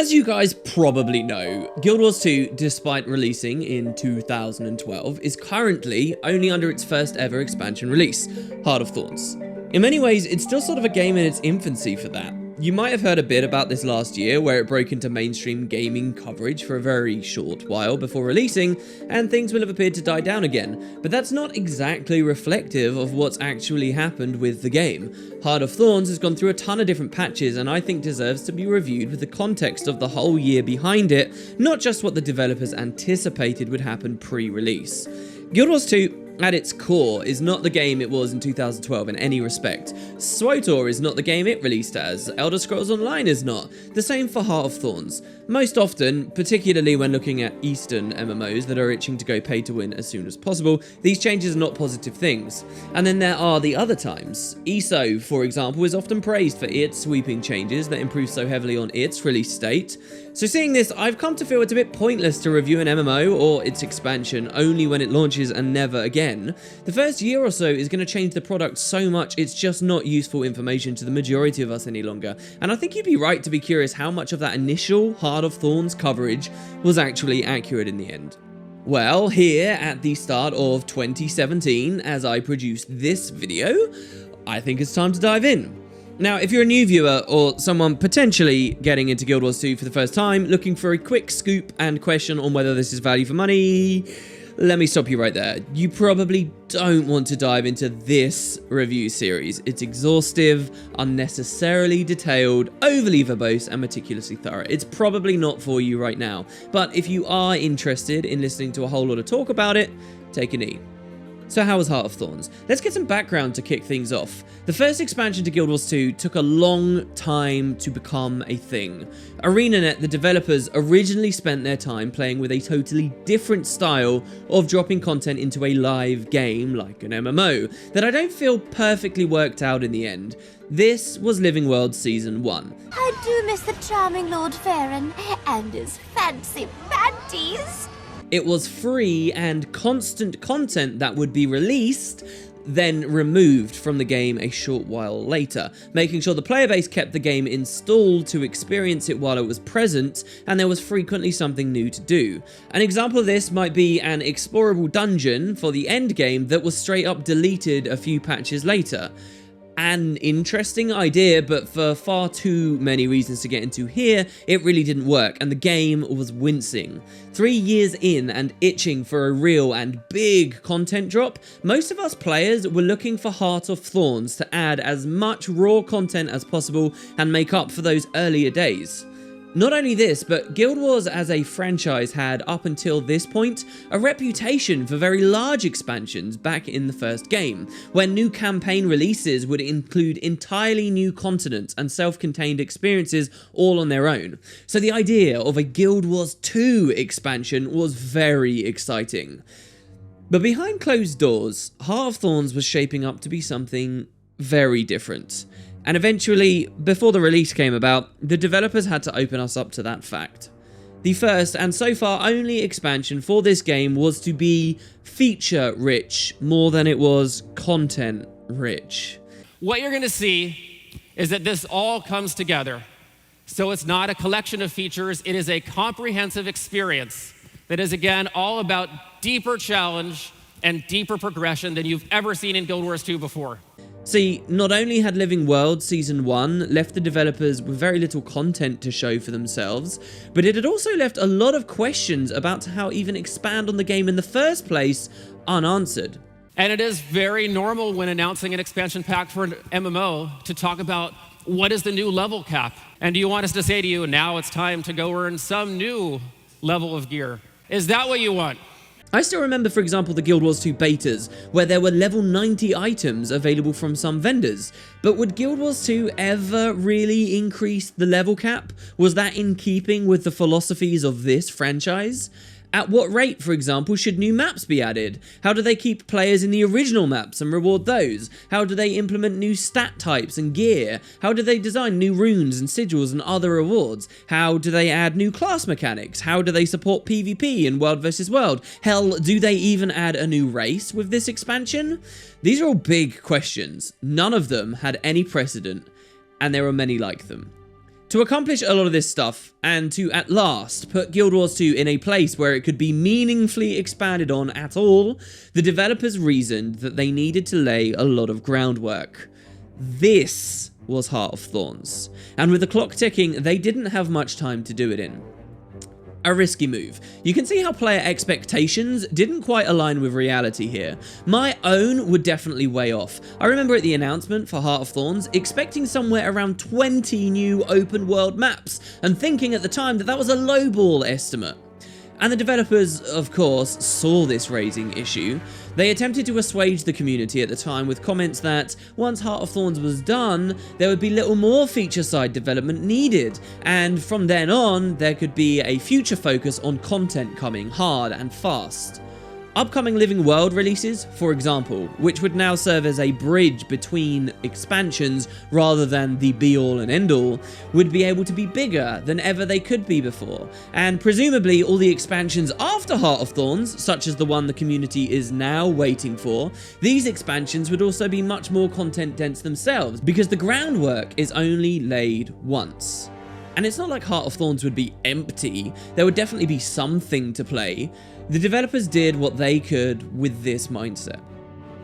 As you guys probably know, Guild Wars 2, despite releasing in 2012, is currently only under its first ever expansion release, Heart of Thorns. In many ways, it's still sort of a game in its infancy for that. You might have heard a bit about this last year, where it broke into mainstream gaming coverage for a very short while before releasing, and things will have appeared to die down again, but that's not exactly reflective of what's actually happened with the game. Heart of Thorns has gone through a ton of different patches, and I think deserves to be reviewed with the context of the whole year behind it, not just what the developers anticipated would happen pre-release. Guild Wars 2, at its core, is not the game it was in 2012 in any respect. SWTOR is not the game it released as. Elder Scrolls Online is not. The same for Heart of Thorns. Most often, particularly when looking at Eastern MMOs that are itching to go pay to win as soon as possible, these changes are not positive things. And then there are the other times. ESO, for example, is often praised for its sweeping changes that improve so heavily on its release date. So seeing this, I've come to feel it's a bit pointless to review an MMO or its expansion only when it launches and never again. The first year or so is going to change the product so much it's just not useful information to the majority of us any longer, and I think you'd be right to be curious how much of that initial Heart of Thorns coverage was actually accurate in the end. Well, here at the start of 2017, as I produce this video, I think it's time to dive in. Now, if you're a new viewer or someone potentially getting into Guild Wars 2 for the first time, looking for a quick scoop and question on whether this is value for money, let me stop you right there. You probably don't want to dive into this review series. It's exhaustive, unnecessarily detailed, overly verbose, and meticulously thorough. It's probably not for you right now, but if you are interested in listening to a whole lot of talk about it, take a knee. So how was Heart of Thorns? Let's get some background to kick things off. The first expansion to Guild Wars 2 took a long time to become a thing. ArenaNet, the developers, originally spent their time playing with a totally different style of dropping content into a live game, like an MMO, that I don't feel perfectly worked out in the end. This was Living World Season 1. I do miss the charming Lord Farron and his fancy panties. It was free and constant content that would be released, then removed from the game a short while later, making sure the player base kept the game installed to experience it while it was present, and there was frequently something new to do. An example of this might be an explorable dungeon for the end game that was straight up deleted a few patches later. An interesting idea, but for far too many reasons to get into here, it really didn't work, and the game was wincing. 3 years in and itching for a real and big content drop, most of us players were looking for Heart of Thorns to add as much raw content as possible and make up for those earlier days. Not only this, but Guild Wars as a franchise had, up until this point, a reputation for very large expansions back in the first game, where new campaign releases would include entirely new continents and self-contained experiences all on their own. So the idea of a Guild Wars 2 expansion was very exciting. But behind closed doors, Heart of Thorns was shaping up to be something very different. And eventually, before the release came about, the developers had to open us up to that fact. The first, and so far only expansion for this game was to be feature-rich more than it was content-rich. What you're going to see is that this all comes together. So it's not a collection of features, it is a comprehensive experience that is, again, all about deeper challenge and deeper progression than you've ever seen in Guild Wars 2 before. See, not only had Living World Season 1 left the developers with very little content to show for themselves, but it had also left a lot of questions about how to even expand on the game in the first place unanswered. And it is very normal when announcing an expansion pack for an MMO to talk about what is the new level cap. And do you want us to say to you, now it's time to go earn some new level of gear? Is that what you want? I still remember, for example, the Guild Wars 2 betas, where there were level 90 items available from some vendors. But would Guild Wars 2 ever really increase the level cap? Was that in keeping with the philosophies of this franchise? At what rate, for example, should new maps be added? How do they keep players in the original maps and reward those? How do they implement new stat types and gear? How do they design new runes and sigils and other rewards? How do they add new class mechanics? How do they support PvP in World vs. World? Hell, do they even add a new race with this expansion? These are all big questions. None of them had any precedent, and there are many like them. To accomplish a lot of this stuff, and to at last put Guild Wars 2 in a place where it could be meaningfully expanded on at all, the developers reasoned that they needed to lay a lot of groundwork. This was Heart of Thorns, and with the clock ticking, they didn't have much time to do it in. A risky move. You can see how player expectations didn't quite align with reality here. My own would definitely way off. I remember at the announcement for Heart of Thorns expecting somewhere around 20 new open world maps and thinking at the time that that was a lowball estimate. And the developers, of course, saw this raising issue. They attempted to assuage the community at the time with comments that once Heart of Thorns was done, there would be little more feature side development needed, and from then on, there could be a future focus on content coming hard and fast. Upcoming Living World releases, for example, which would now serve as a bridge between expansions rather than the be-all and end-all, would be able to be bigger than ever they could be before. And presumably all the expansions after Heart of Thorns, such as the one the community is now waiting for, these expansions would also be much more content dense themselves, because the groundwork is only laid once. And it's not like Heart of Thorns would be empty, there would definitely be something to play. The developers did what they could with this mindset.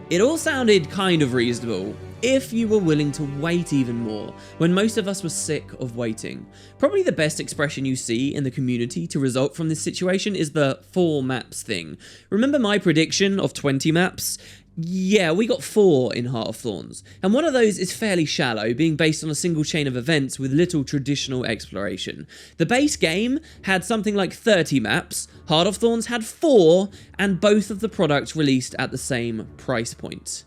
It all sounded kind of reasonable, if you were willing to wait even more, when most of us were sick of waiting. Probably the best expression you see in the community to result from this situation is the 4 maps thing. Remember my prediction of 20 maps? Yeah, we got 4 in Heart of Thorns, and one of those is fairly shallow, being based on a single chain of events with little traditional exploration. The base game had something like 30 maps, Heart of Thorns had 4, and both of the products released at the same price point.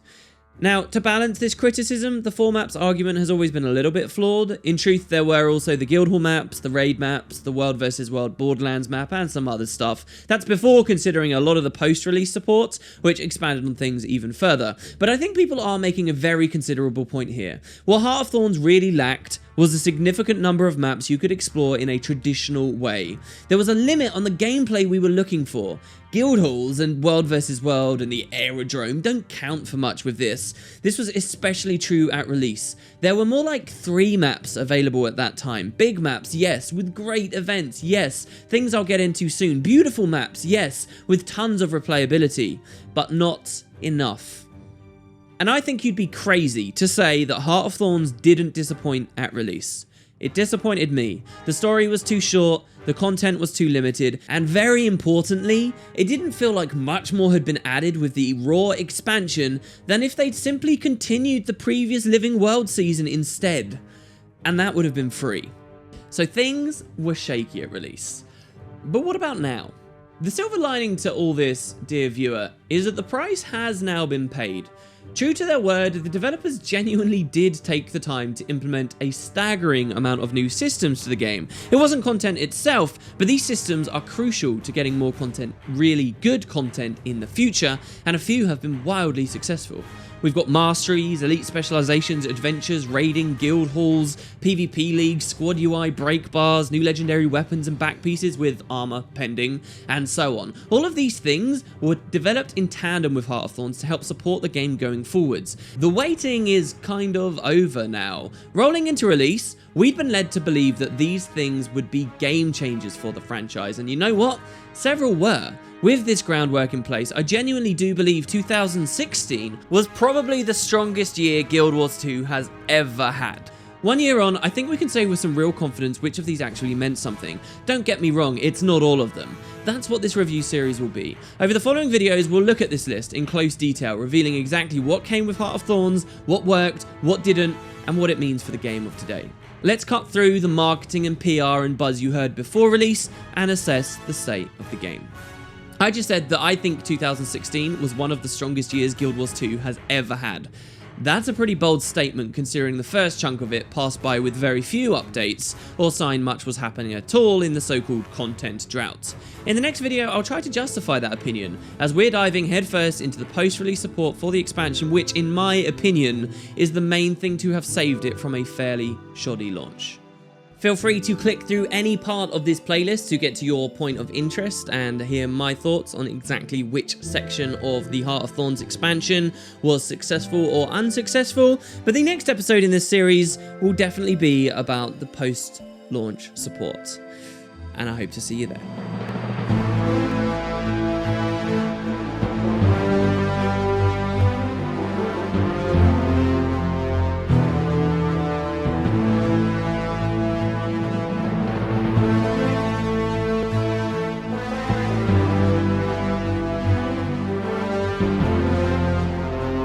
Now, to balance this criticism, the 4 maps argument has always been a little bit flawed. In truth, there were also the Guildhall maps, the raid maps, the World vs. World Borderlands map, and some other stuff. That's before considering a lot of the post-release support, which expanded on things even further. But I think people are making a very considerable point here. What Heart of Thorns really lacked was a significant number of maps you could explore in a traditional way. There was a limit on the gameplay we were looking for. Guild halls and World vs. World and the aerodrome don't count for much with this. This was especially true at release. There were more like 3 maps available at that time. Big maps, yes, with great events, yes. Things I'll get into soon. Beautiful maps, yes, with tons of replayability, but not enough. And I think you'd be crazy to say that Heart of Thorns didn't disappoint at release. It disappointed me. The story was too short, the content was too limited, and very importantly, it didn't feel like much more had been added with the raw expansion than if they'd simply continued the previous Living World season instead. And that would have been free. So things were shaky at release. But what about now? The silver lining to all this, dear viewer, is that the price has now been paid. True to their word, the developers genuinely did take the time to implement a staggering amount of new systems to the game. It wasn't content itself, but these systems are crucial to getting more content, really good content in the future, and a few have been wildly successful. We've got Masteries, Elite Specialisations, Adventures, Raiding, Guild Halls, PvP Leagues, Squad UI, Break Bars, new legendary weapons and back pieces with armor pending, and so on. All of these things were developed in tandem with Heart of Thorns to help support the game going forwards. The waiting is kind of over now. Rolling into release, we'd been led to believe that these things would be game changers for the franchise, and you know what? Several were. With this groundwork in place, I genuinely do believe 2016 was probably the strongest year Guild Wars 2 has ever had. 1 year on, I think we can say with some real confidence which of these actually meant something. Don't get me wrong, it's not all of them. That's what this review series will be. Over the following videos, we'll look at this list in close detail, revealing exactly what came with Heart of Thorns, what worked, what didn't, and what it means for the game of today. Let's cut through the marketing and PR and buzz you heard before release and assess the state of the game. I just said that I think 2016 was one of the strongest years Guild Wars 2 has ever had. That's a pretty bold statement considering the first chunk of it passed by with very few updates, or sign much was happening at all in the so-called content drought. In the next video, I'll try to justify that opinion, as we're diving headfirst into the post-release support for the expansion, which in my opinion is the main thing to have saved it from a fairly shoddy launch. Feel free to click through any part of this playlist to get to your point of interest and hear my thoughts on exactly which section of the Heart of Thorns expansion was successful or unsuccessful, but the next episode in this series will definitely be about the post launch support. And I hope to see you there.